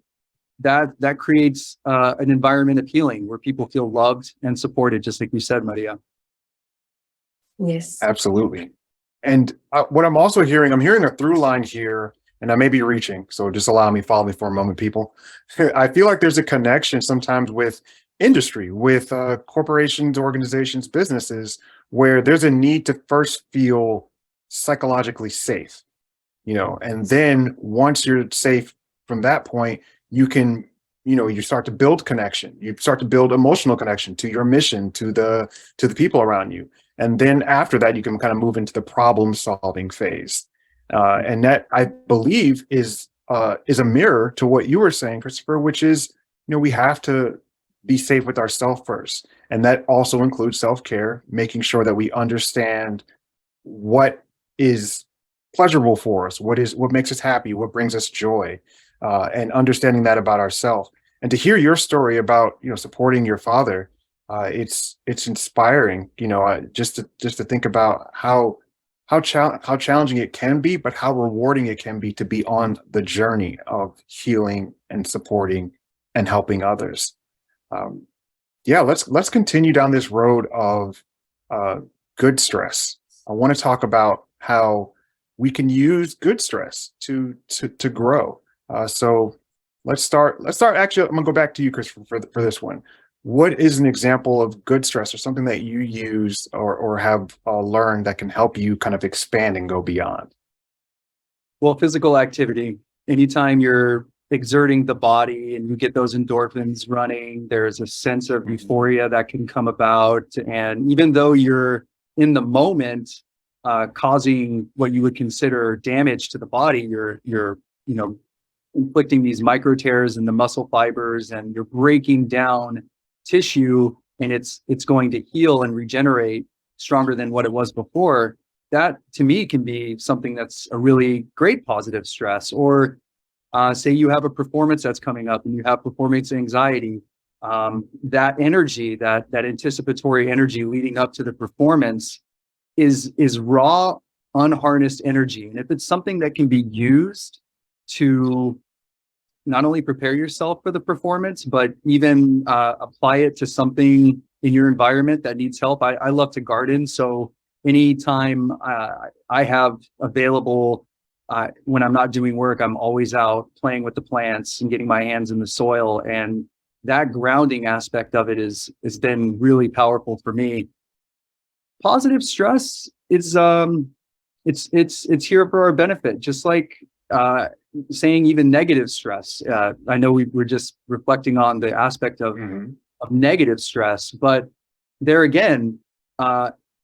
that creates an environment of healing where people feel loved and supported, just like you said, Maria. Yes. Absolutely. And what I'm also hearing, I'm hearing a through line here, and I may be reaching, so just follow me for a moment, people. I feel like there's a connection sometimes with industry, with corporations, organizations, businesses, where there's a need to first feel psychologically safe, and then once you're safe from that point, you can, you start to build connection. You start to build emotional connection to your mission, to the people around you. And then after that, you can kind of move into the problem solving phase. And that, I believe, is a mirror to what you were saying, Christopher, which is, we have to be safe with ourselves first. And that also includes self-care, making sure that we understand what is pleasurable for us, what makes us happy, what brings us joy, and understanding that about ourselves. And to hear your story about, supporting your father, it's inspiring, just to think about how challenging it can be, but how rewarding it can be to be on the journey of healing and supporting and helping others. Let's continue down this road of good stress. I want to talk about how we can use good stress to grow. So let's start. Actually, I'm gonna go back to you, Christopher, for this one. What is an example of good stress, or something that you use or have learned that can help you kind of expand and go beyond? Well, physical activity. Anytime you're exerting the body and you get those endorphins running, there's a sense of euphoria that can come about. And even though you're in the moment causing what you would consider damage to the body, you're inflicting these micro tears in the muscle fibers, and you're breaking down tissue, and it's going to heal and regenerate stronger than what it was before. That, to me, can be something that's a really great positive stress. Or say you have a performance that's coming up and you have performance anxiety. That energy, that anticipatory energy leading up to the performance is raw, unharnessed energy. And if it's something that can be used to not only prepare yourself for the performance, but even apply it to something in your environment that needs help. I love to garden. So anytime I have available, when I'm not doing work, I'm always out playing with the plants and getting my hands in the soil. And that grounding aspect of it has been really powerful for me. Positive stress is it's here for our benefit, just like saying even negative stress. I know we're just reflecting on the aspect of negative stress, but there again,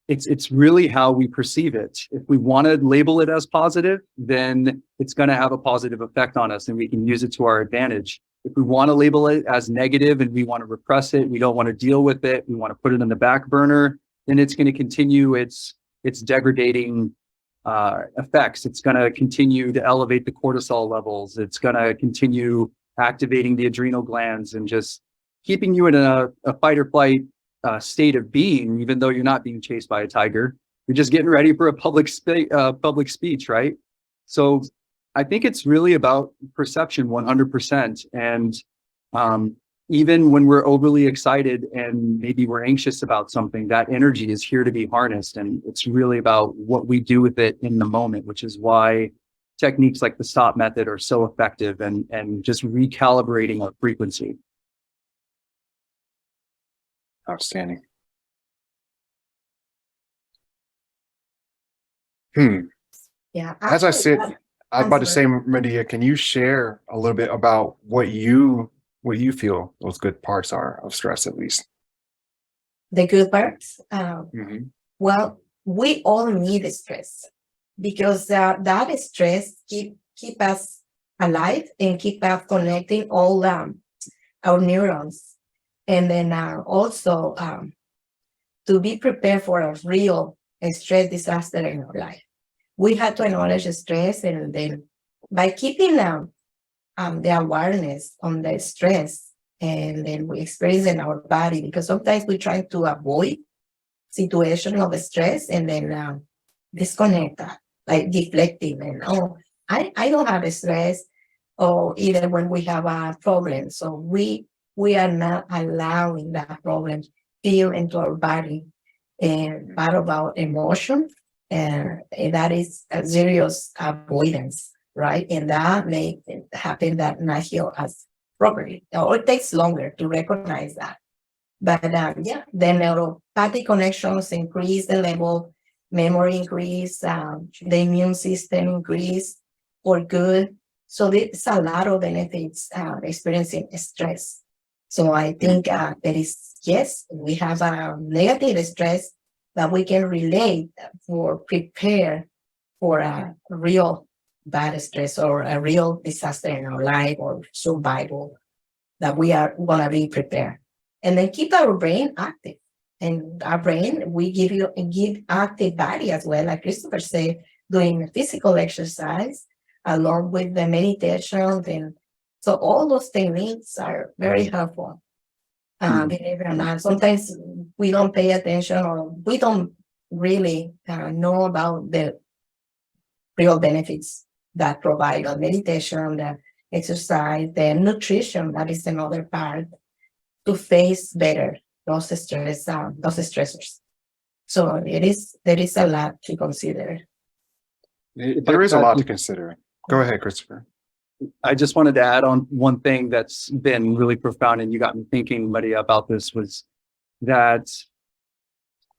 it's really how we perceive it. If we want to label it as positive, then it's going to have a positive effect on us, and we can use it to our advantage. If we want to label it as negative and we want to repress it, we don't want to deal with it, we want to put it in the back burner, then it's going to continue its degrading effects. It's going to continue to elevate the cortisol levels. It's going to continue activating the adrenal glands and just keeping you in a fight or flight state of being, even though you're not being chased by a tiger. You're just getting ready for a public speech, right? So I think it's really about perception 100%. And even when we're overly excited and maybe we're anxious about something, that energy is here to be harnessed. And it's really about what we do with it in the moment, which is why techniques like the stop method are so effective, and just recalibrating our frequency. Outstanding. Yeah. As I said, I was about to say, Medea, can you share a little bit about what you what do you feel those good parts are of stress, at least? The good parts. Mhm. Well, we all need stress because that stress keep us alive and keep us connecting all our neurons. And then also to be prepared for a real stress disaster in our life. We have to acknowledge stress, and then by keeping the awareness on the stress, and then we experience in our body, because sometimes we try to avoid situation of stress and then disconnect that, like deflecting, and I don't have stress, or either when we have a problem. So we are not allowing that problem feel into our body and part of our emotion, and that is a serious avoidance, right? And that may happen that not heal us properly, or it takes longer to recognize that. But yeah, the neuropathic connections increase the level, memory increase, the immune system increase for good. So there's a lot of benefits experiencing stress. So I think there is, yes, we have a negative stress that we can relate for prepare for a real bad stress or a real disaster in our life or survival, that we are going to be prepared. And then keep our brain active. And our brain, we give active body as well, like Christopher said, doing physical exercise along with the meditation. And so all those techniques are very helpful. Believe it or not, sometimes we don't pay attention, or we don't really know about the real benefits that provide the meditation, the exercise, the nutrition. That is another part to face better those stressors. So there is a lot to consider. There is a lot to consider. Go ahead, Christopher. I just wanted to add on one thing that's been really profound, and you got me thinking, Maria, about this, was that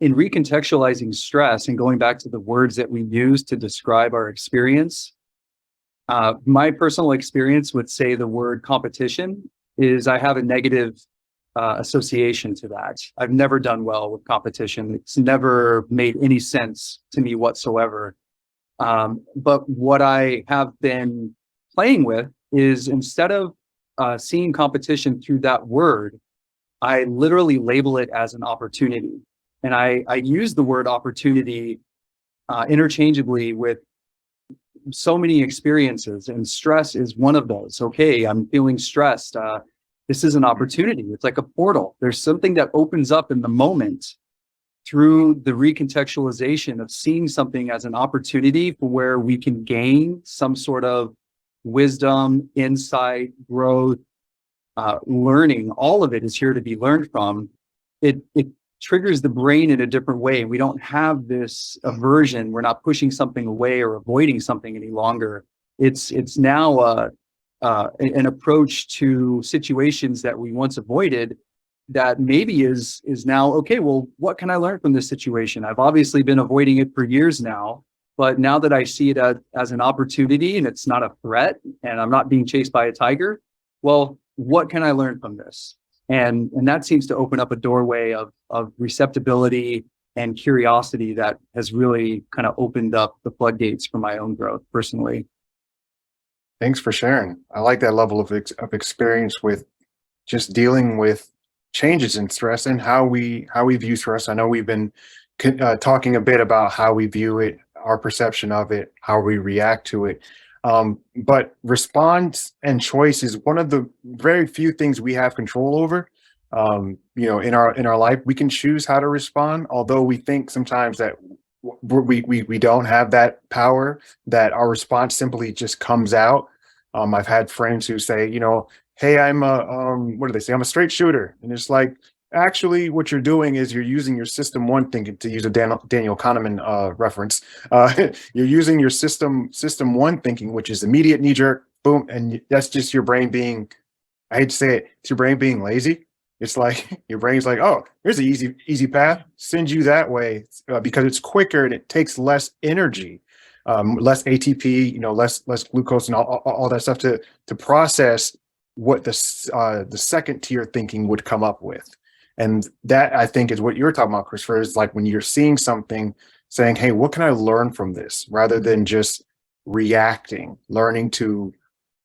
in recontextualizing stress and going back to the words that we use to describe our experience, my personal experience would say the word competition is I have a negative association to that. I've never done well with competition. It's never made any sense to me whatsoever. But what I have been playing with is, instead of seeing competition through that word, I literally label it as an opportunity. And I use the word opportunity interchangeably with so many experiences, and stress is one of those. Okay, I'm feeling stressed. This is an opportunity. It's like a portal. There's something that opens up in the moment through the recontextualization of seeing something as an opportunity for where we can gain some sort of wisdom, insight, growth, learning. All of it is here to be learned from. It triggers the brain in a different way. We don't have this aversion. We're not pushing something away or avoiding something any longer. It's now an approach to situations that we once avoided that maybe is now, okay, well, what can I learn from this situation? I've obviously been avoiding it for years now, but now that I see it as an opportunity and it's not a threat and I'm not being chased by a tiger, well, what can I learn from this? And that seems to open up a doorway of receptibility and curiosity that has really kind of opened up the floodgates for my own growth personally. Thanks for sharing. I like that level of experience with just dealing with changes in stress and how we view stress. I know we've been talking a bit about how we view it, our perception of it, how we react to it. But response and choice is one of the very few things we have control over. In our life, we can choose how to respond, although we think sometimes that we don't have that power, that our response simply just comes out. I've had friends who say, hey, I'm what do they say? I'm a straight shooter. And it's like, actually, what you're doing is you're using your system one thinking, to use a Daniel Kahneman reference. You're using your system one thinking, which is immediate knee jerk, boom. And that's just your brain being, I hate to say it, it's your brain being lazy. It's like your brain's like, oh, here's an easy path, send you that way because it's quicker and it takes less energy, less ATP, less glucose and all that stuff to process what the second tier thinking would come up with. And that, I think, is what you're talking about, Christopher, is like when you're seeing something, saying, hey, what can I learn from this? Rather than just reacting, learning to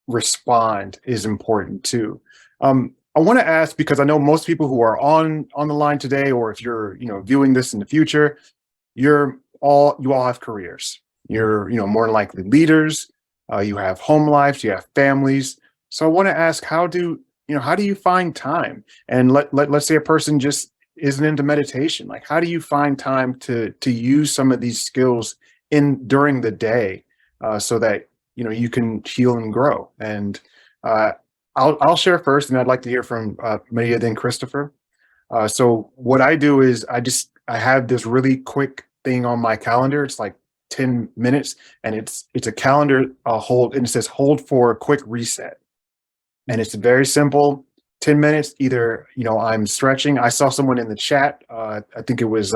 respond is important too. I want to ask, because I know most people who are on the line today, or if you're, viewing this in the future, you all have careers. You're, more than likely leaders. You have home lives, you have families. So I want to ask, how do you find time? And let's say a person just isn't into meditation. Like, how do you find time to use some of these skills during the day, so that you can heal and grow? And I'll share first, and I'd like to hear from Maria, then Christopher. So what I do is I have this really quick thing on my calendar. It's like 10 minutes, and it's a calendar hold, and it says hold for a quick reset. And it's very simple. 10 minutes, either, I'm stretching. I saw someone in the chat, I think it was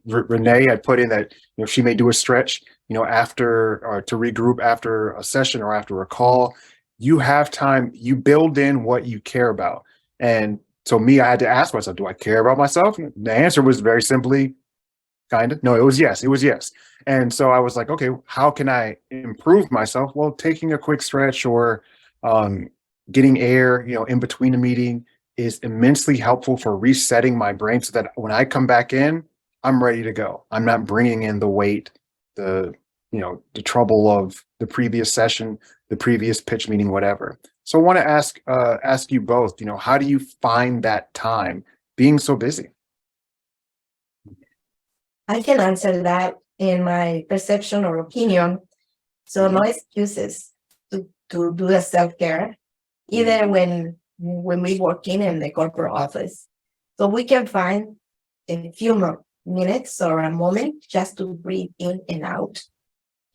Renee, had put in that, she may do a stretch, after, to regroup after a session or after a call. You have time, you build in what you care about. And so I had to ask myself, do I care about myself? And the answer was very simply, kind of. No, it was yes. And so I was like, okay, how can I improve myself? Well, taking a quick stretch, or getting air, in between a meeting, is immensely helpful for resetting my brain, so that when I come back in, I'm ready to go. I'm not bringing in the weight, the trouble of the previous session, the previous pitch meeting, whatever. So I want to ask you both, how do you find that time being so busy? I can answer that in my perception or opinion. So no excuses to do the self-care, either when we work in the corporate office. So we can find a few minutes or a moment just to breathe in and out,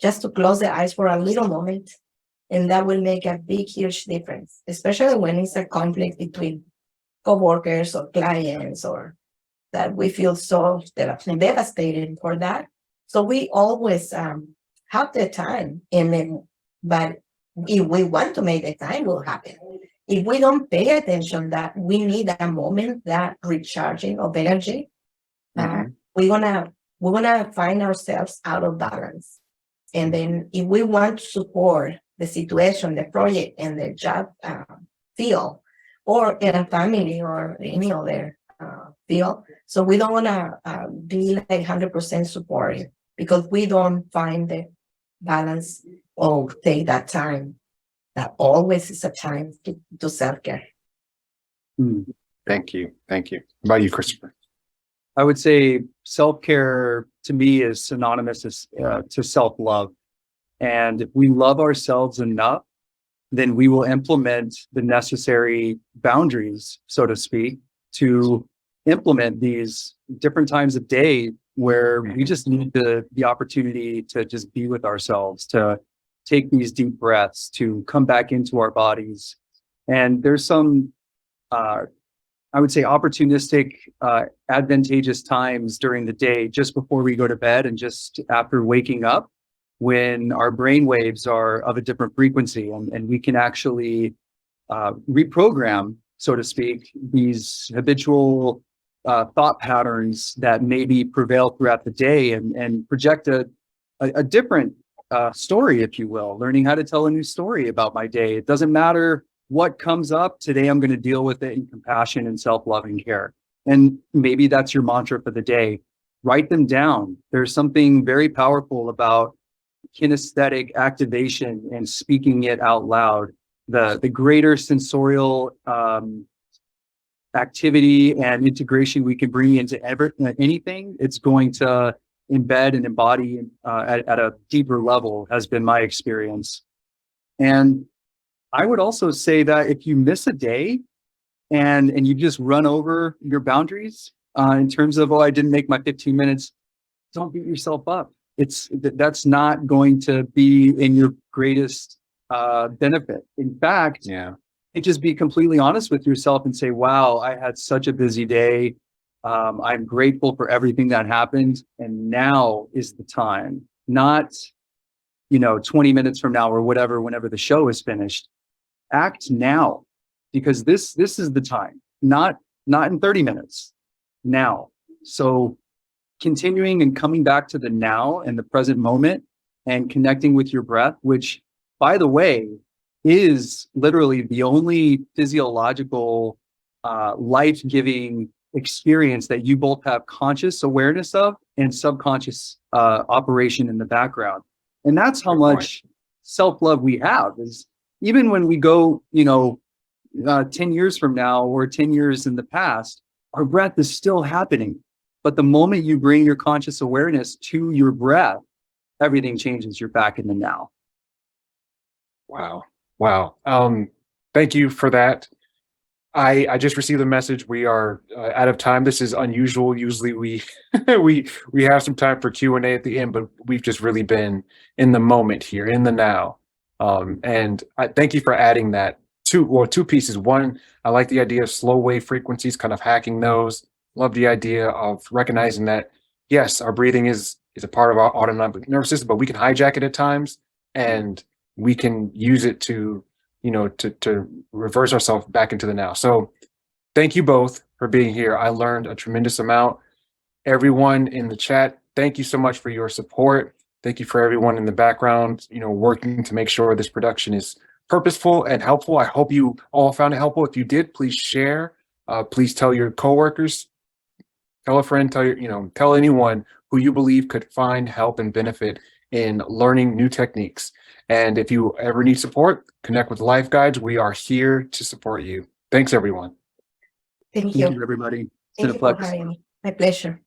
just to close the eyes for a little moment. And that will make a big, huge difference, especially when it's a conflict between coworkers or clients, or that we feel so devastated for that. So we always have the time, but if we want to make the time, will happen. If we don't pay attention that we need a moment, that recharging of energy, we're gonna find ourselves out of balance. And then if we want to support the situation, the project, and the job field, or in a family or any other field, so we don't want to be like 100% supportive, because we don't find the balance or take that time. That always is a time to self-care. Thank you. How about you, Christopher? I would say self-care to me is synonymous to self-love. And if we love ourselves enough, then we will implement the necessary boundaries, so to speak, to implement these different times of day where we just need the opportunity to just be with ourselves, to take these deep breaths, to come back into our bodies. And there's some, I would say, opportunistic, advantageous times during the day, just before we go to bed and just after waking up, when our brain waves are of a different frequency, and we can actually reprogram, so to speak, these habitual thought patterns that maybe prevail throughout the day, and project a different story, if you will, learning how to tell a new story about my day. It doesn't matter what comes up today, I'm going to deal with it in compassion and self-loving care. And maybe that's your mantra for the day. Write them down. There's something very powerful about kinesthetic activation and speaking it out loud. The greater sensorial activity and integration we can bring into anything, it's going to embed and embody at a deeper level, has been my experience. And I would also say that if you miss a day and you just run over your boundaries in terms of, I didn't make my 15 minutes, don't beat yourself up. That's not going to be in your greatest benefit. In fact, just be completely honest with yourself and say, wow, I had such a busy day. I'm grateful for everything that happened. And now is the time, not, 20 minutes from now or whatever, whenever the show is finished. Act now. because this is the time, not in 30 minutes, now. So continuing and coming back to the now and the present moment and connecting with your breath, which, by the way, is literally the only physiological, life-giving experience that you both have conscious awareness of and subconscious operation in the background. And that's how much self-love we have. Is even when we go, 10 years from now or 10 years in the past, our breath is still happening. But the moment you bring your conscious awareness to your breath, everything changes. You're back in the now. Wow. Thank you for that. I just received a message. We are out of time. This is unusual. Usually we we have some time for Q&A at the end, but we've just really been in the moment here, in the now. And I thank you for adding that two pieces. One, I like the idea of slow wave frequencies, kind of hacking those. Love the idea of recognizing that, yes, our breathing is a part of our autonomic nervous system, but we can hijack it at times, and we can use it to reverse ourselves back into the now. So thank you both for being here. I learned a tremendous amount. Everyone in the chat, thank you so much for your support. Thank you for everyone in the background, working to make sure this production is purposeful and helpful. I hope you all found it helpful. If you did, please share. Please tell your coworkers, tell a friend, tell anyone who you believe could find help and benefit in learning new techniques. And if you ever need support, connect with LifeGuides. We are here to support you. Thanks, everyone. Thank Thank you. you, everybody. Thank you for Cineplex. having me. My pleasure.